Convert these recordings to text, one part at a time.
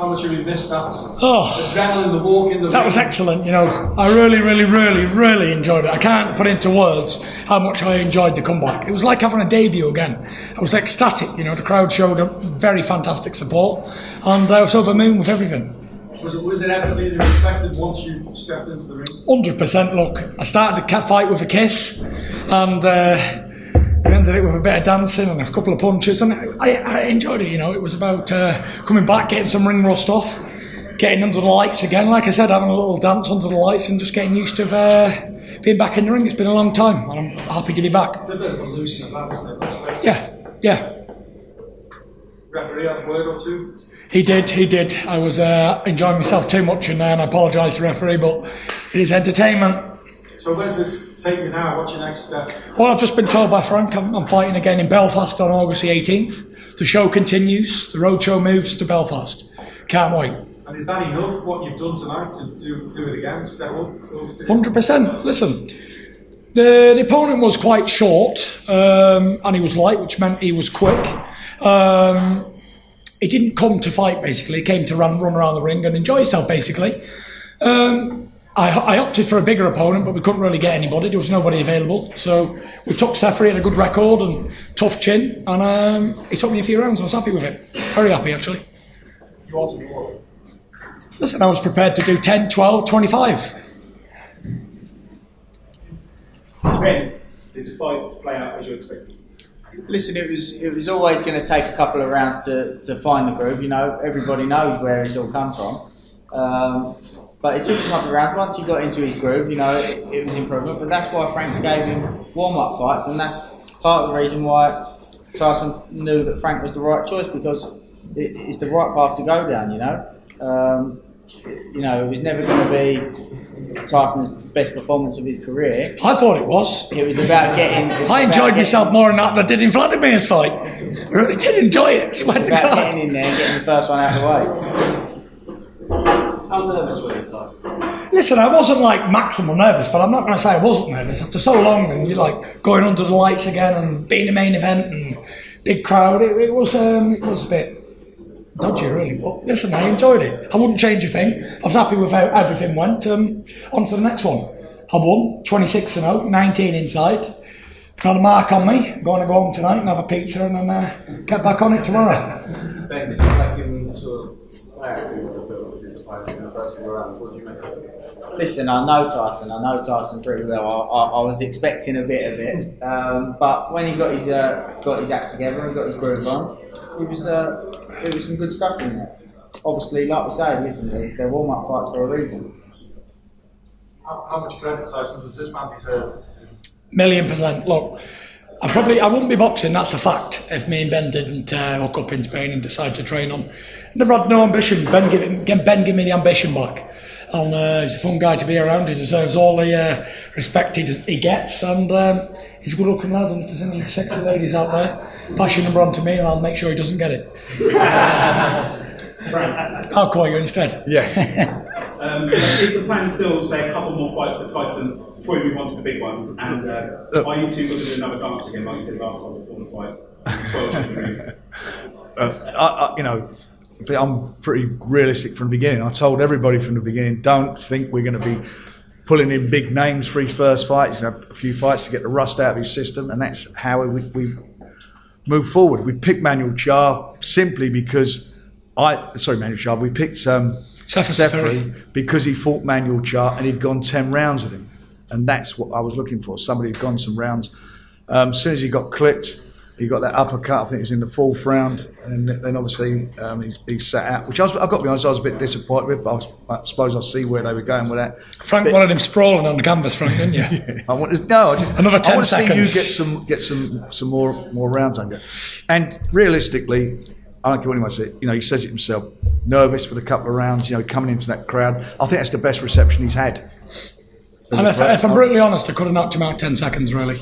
how much you missed that adrenaline, the walk in the that ring. was excellent. You know, I really enjoyed it. I can't put into words how much I enjoyed the comeback. It was like having a debut again. I was ecstatic. You know, the crowd showed a very fantastic support, and I was over the moon with everything. Was it everything you expected once you stepped into the ring? 100%. Look, I started the cat fight with a kiss, and we ended it with a bit of dancing and a couple of punches, and I enjoyed it. You know, it was about coming back, getting some ring rust off, getting under the lights again. Like I said, having a little dance under the lights and just getting used to being back in the ring. It's been a long time, and I'm happy to be back. It's a bit of a loosening of that, isn't it? Yeah. Referee had a word or two? He did. I was enjoying myself too much, and I apologise to the referee, but it is entertainment. So where's this take you now? What's your next step? Well, I've just been told by Frank I'm fighting again in Belfast on August the 18th. The show continues. The road show moves to Belfast. Can't wait. And is that enough, what you've done tonight, to do it again, step up? 100%. Listen, the opponent was quite short, and he was light, which meant he was quick. He didn't come to fight, basically. He came to run around the ring and enjoy himself, basically. I opted for a bigger opponent, but we couldn't really get anybody. There was nobody available. So we took Seferi, had a good record and tough chin, and he took me a few rounds. I was happy with it. Very happy, actually. You wanted more? Listen, I was prepared to do 10, 12, 25. Ben, did the fight play out as you expected? Listen, it was always going to take a couple of rounds to find the groove. You know, everybody knows where it's all come from. But it took a couple of rounds. Once he got into his groove, you know, it was improvement. But that's why Frank's gave him warm-up fights, and that's part of the reason why Tyson knew that Frank was the right choice, because it's the right path to go down. You know, it was never going to be Tyson's best performance of his career. I thought it was. It was about getting. I enjoyed myself more than that than I did in Vladimir's fight. I really did enjoy it. Swear to God. Getting in there and getting the first one out of the way. How nervous were you, Tyson? Listen, I wasn't like maximum nervous, but I'm not going to say I wasn't nervous. After so long, and you're like going under the lights again and being the main event and big crowd, it was a bit dodgy, really. But listen, I enjoyed it. I wouldn't change a thing. I was happy with how everything went. On to the next one. I won 26-0, 19 inside. Not a mark on me. I'm going to go home tonight and have a pizza and then get back on it tomorrow. Ben, did you like him sort of reacting a little bit disappointed in the first round? What do you make of it? Listen, I know Tyson pretty well. I was expecting a bit of it, but when he got his act together and got his groove on, it was some good stuff in there. Obviously, like we say, listen, they're warm-up fights for a reason. How much credit, Tyson, does this man deserve? 1,000,000%. Look, I wouldn't be boxing, that's a fact, if me and Ben didn't hook up in Spain and decide to train on. Never had no ambition. Ben gave me the ambition back. And he's a fun guy to be around. He deserves all the respect he gets, and he's a good looking lad, and if there's any sexy ladies out there, pass your number on to me and I'll make sure he doesn't get it. I'll call you instead. Yes. Is the plan still, say, a couple more fights for Tyson before we move on to the big ones? And are you two going to do another dance again, like you did last one before the fight? 12 in the ring. I'm pretty realistic from the beginning. I told everybody from the beginning, don't think we're going to be pulling in big names for his first fight. He's going to have a few fights to get the rust out of his system, and that's how we move forward. We picked Manuel Char simply because we picked Sefer Seferi because he fought Manuel Char and he'd gone 10 rounds with him, and that's what I was looking for. Somebody who'd gone some rounds. As soon as he got clipped, he got that uppercut. I think it was in the 4th round, and then obviously he sat out. Which I've got to be honest, I was a bit disappointed with, but I suppose I see where they were going with that. Frank wanted him sprawling on the canvas, Frank, didn't you? Yeah, I want another 10 seconds. See you get some more rounds under. And realistically, I don't care what anyone says. He says it himself. Nervous for the couple of rounds. Coming into that crowd. I think that's the best reception he's had. And if I'm brutally honest, I could have knocked him out 10 seconds. Really,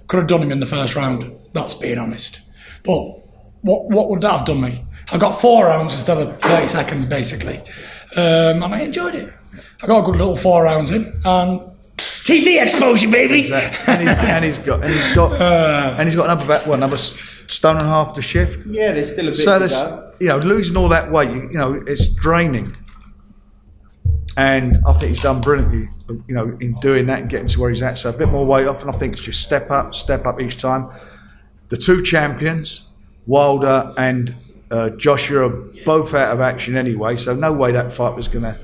could have done him in the first round. That's being honest. But what would that have done me? I got 4 rounds instead of 30 seconds, basically, and I enjoyed it. I got a good little 4 rounds in, and TV exposure, baby. Exactly. And he's got another stone and a half to shift. Yeah, there's still a bit to go. you know, losing all that weight, you know, it's draining. And I think he's done brilliantly, you know, in doing that and getting to where he's at. So a bit more weight off, and I think it's just step up each time. The two champions, Wilder and Joshua, are both out of action anyway, so no way that fight was going to...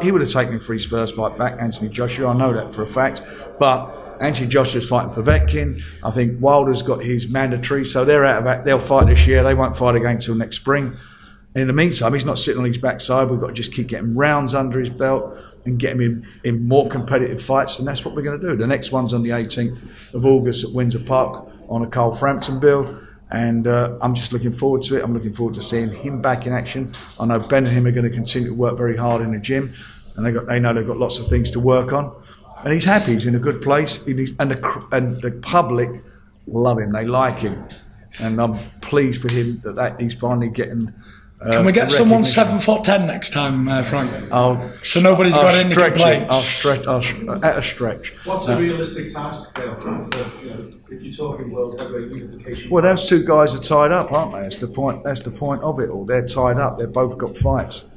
He would have taken him for his first fight back, Anthony Joshua, I know that for a fact. But Anthony Joshua's fighting Povetkin. I think Wilder's got his mandatory, so they're out of action. They'll fight this year. They won't fight again until next spring. In the meantime, he's not sitting on his backside. We've got to just keep getting rounds under his belt and get him in more competitive fights, and that's what we're going to do. The next one's on the 18th of August at Windsor Park on a Carl Frampton bill, and I'm just looking forward to it. I'm looking forward to seeing him back in action. I know Ben and him are going to continue to work very hard in the gym, and they know they've got lots of things to work on. And he's happy. He's in a good place, and the public love him. They like him, and I'm pleased for him that he's finally getting... Can we get someone 7'10" next time, Frank? So nobody's got any complaints. At a stretch. What's a realistic time scale for if you're talking world heavyweight unification? Well, those two guys are tied up, aren't they? That's the point. That's the point of it all. They're tied up. They've both got fights,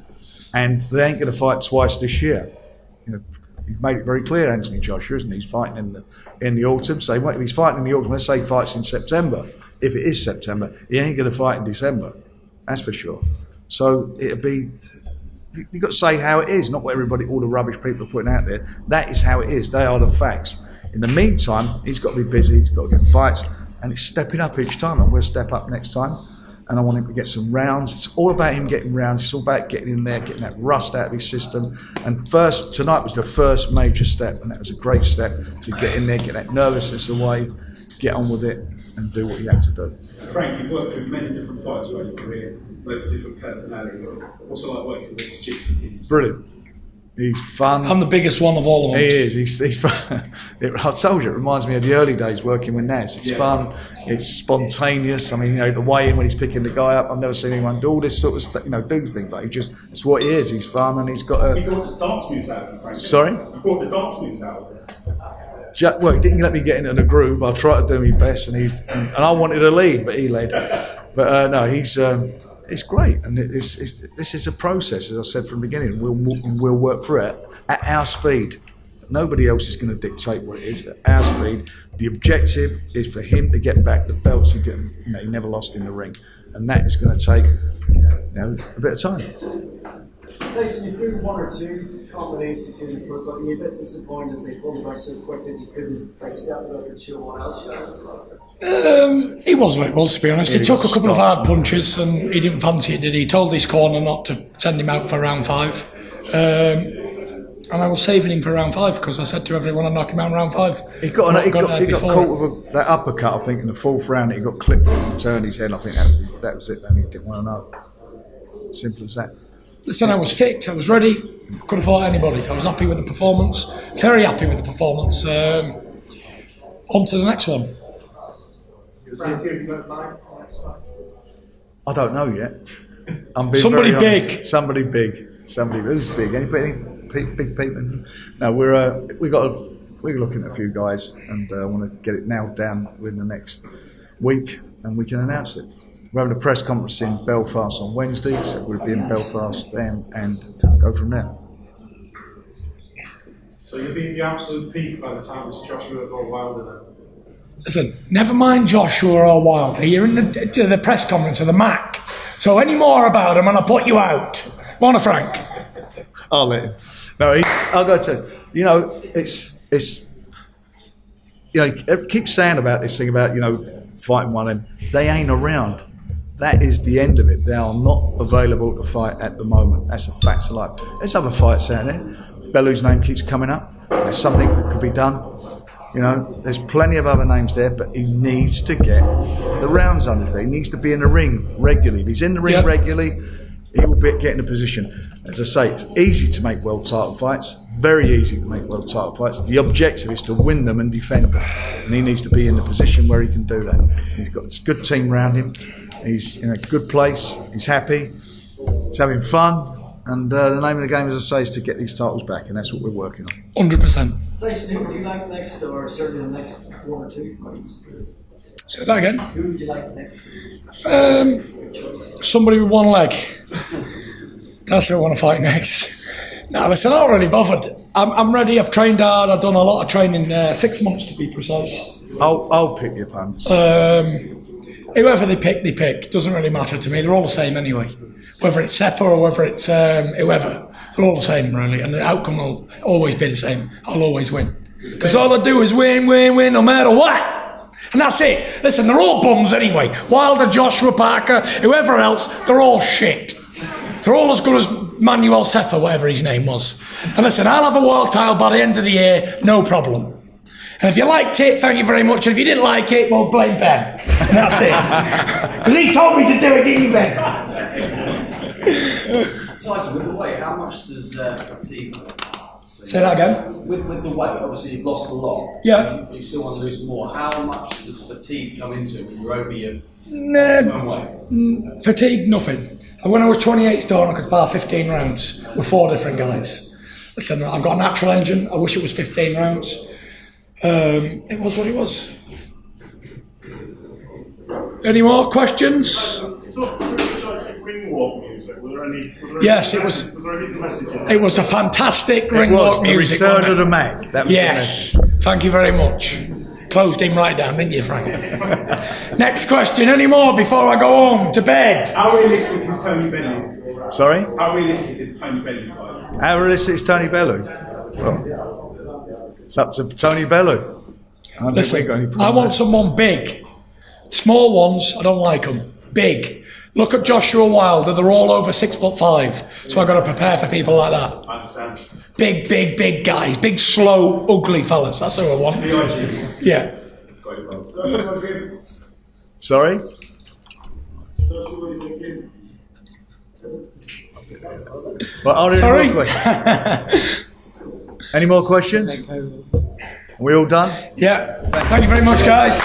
and they ain't going to fight twice this year. You know, he's made it very clear, Anthony Joshua, isn't he? He's fighting in the autumn. So if he's fighting in the autumn, let's say he fights in September. If it is September, he ain't going to fight in December. That's for sure. So it'll be, you've got to say how it is, not what all the rubbish people are putting out there. That is how it is. They are the facts. In the meantime, he's got to be busy, he's got to get fights, and he's stepping up each time, and we'll step up next time. And I want him to get some rounds. It's all about him getting rounds. It's all about getting in there, getting that rust out of his system. And tonight was the first major step, and that was a great step to get in there, get that nervousness away, get on with it, and do what he had to do. Frank, you've worked with many different fighters throughout your career, loads of different personalities. What's it like working with Gypsy Kings? Brilliant. He's fun. I'm the biggest one of all of them. He is. He's fun. I told you, it reminds me of the early days working with Naz. It's fun. It's spontaneous. I mean, you know, the way in when he's picking the guy up, I've never seen anyone do all this sort of stuff. You know, do things like it's what he is. He's fun, and he's got a. You brought the dance moves out of him, Frank. Sorry. You brought the dance moves out of him. Well, he didn't let me get into the groove. I tried to do my best, and I wanted to lead, but he led. But no, it's great, and this is a process, as I said from the beginning. We'll work through it at our speed. Nobody else is going to dictate what it is at our speed. The objective is for him to get back the belts he didn't. You know, he never lost in the ring, and that is going to take a bit of time. Tyson, you threw one or two combinations in the first, but you're a bit disappointed they pulled back so quick that you couldn't step it up and show what else you had. He was what it was, to be honest. He took a couple of hard punches and he didn't fancy it, did he? He told his corner not to send him out for round 5. And I was saving him for round 5 because I said to everyone I'd knock him out in round 5. He got caught with that uppercut, I think, in the 4th round. He got clipped and turned his head. I think that was it. Then he didn't want to know. Simple as that. Listen, I was fit, I was ready, could have fought anybody. I was happy with the performance, very happy with the performance. On to the next one. I don't know yet. I'm being somebody very big. Honest. Somebody big. Somebody who's big. Anybody big people? No, we're looking at a few guys, and I want to get it nailed down within the next week, and we can announce it. We're having a press conference in Belfast on Wednesday, so we'll be in Belfast then and go from there. So you'll be at the absolute peak by the time it's Joshua or Wilder then? Listen, never mind Joshua or Wilder. You're in the press conference of the MAC. So any more about them and I'll put you out. Go on, Frank. I'll let him. No, I'll go to. You know, it's. You know, keep saying about this thing about fighting one and they ain't around. That is the end of it. They are not available to fight at the moment. That's a fact of life. There's other fights out there. Bellu's name keeps coming up. There's something that could be done. You know, there's plenty of other names there, but he needs to get the rounds under him. He needs to be in the ring regularly. If he's in the ring regularly, he will get in a position. As I say, it's easy to make world title fights. Very easy to make world title fights. The objective is to win them and defend them. And he needs to be in the position where he can do that. He's got a good team around him. He's in a good place. He's happy. He's having fun. And the name of the game, as I say, is to get these titles back. And that's what we're working on. 100%. Tyson, who would you like next, or certainly the next 1 or 2 fights? Say that again. Who would you like next? Somebody with one leg. That's who I want to fight next. No, listen, I'm not really bothered. I'm ready. I've trained hard. I've done a lot of training. 6 months to be precise. I'll pick your opponents. Whoever they pick. Doesn't really matter to me. They're all the same anyway. Whether it's Sefer or whether it's whoever, they're all the same really, and the outcome will always be the same. I'll always win because all I do is win, no matter what. And that's it. Listen, they're all bums anyway. Wilder, Joshua, Parker, whoever else, they're all shit. They're all as good as Manuel Sefer, whatever his name was. And listen, I'll have a world title by the end of the year, no problem. And if you liked it, thank you very much. And if you didn't like it, well, blame Ben. And that's it. Because he told me to do it, didn't you, Ben? Tyson, with the weight, how much does fatigue? Say that again. With the weight, obviously you've lost a lot. Yeah. But you still want to lose more. How much does fatigue come into it when you're over your Nah, maximum weight? fatigue, nothing. And when I was 28 stone, I could bar 15 rounds with 4 different guys. Listen, I've got a natural engine. I wish it was 15 rounds. It was what it was. Any more questions? Ring walk music. Yes, it was. Was there a hidden message in It was a fantastic ring walk music. The return wasn't of it? the Mac. That was Yes, thank you very much. Closed him right down, didn't you, Frank? Next question. Any more before I go home to bed? How realistic is Tony Bellew? Sorry? How realistic is Tony Bellew fight? How realistic is Tony Bellew? Well, it's up to Tony Bellew. Listen, I want someone big. Small ones, I don't like them. Big. Look at Joshua Wilder, they're all over 6'5". So I've got to prepare for people like that. I understand. Big guys. Big, slow, ugly fellas. That's who I want. Yeah. Sorry? Well, Sorry? Any more questions? Are we all done? Yeah. Thank you very much, guys.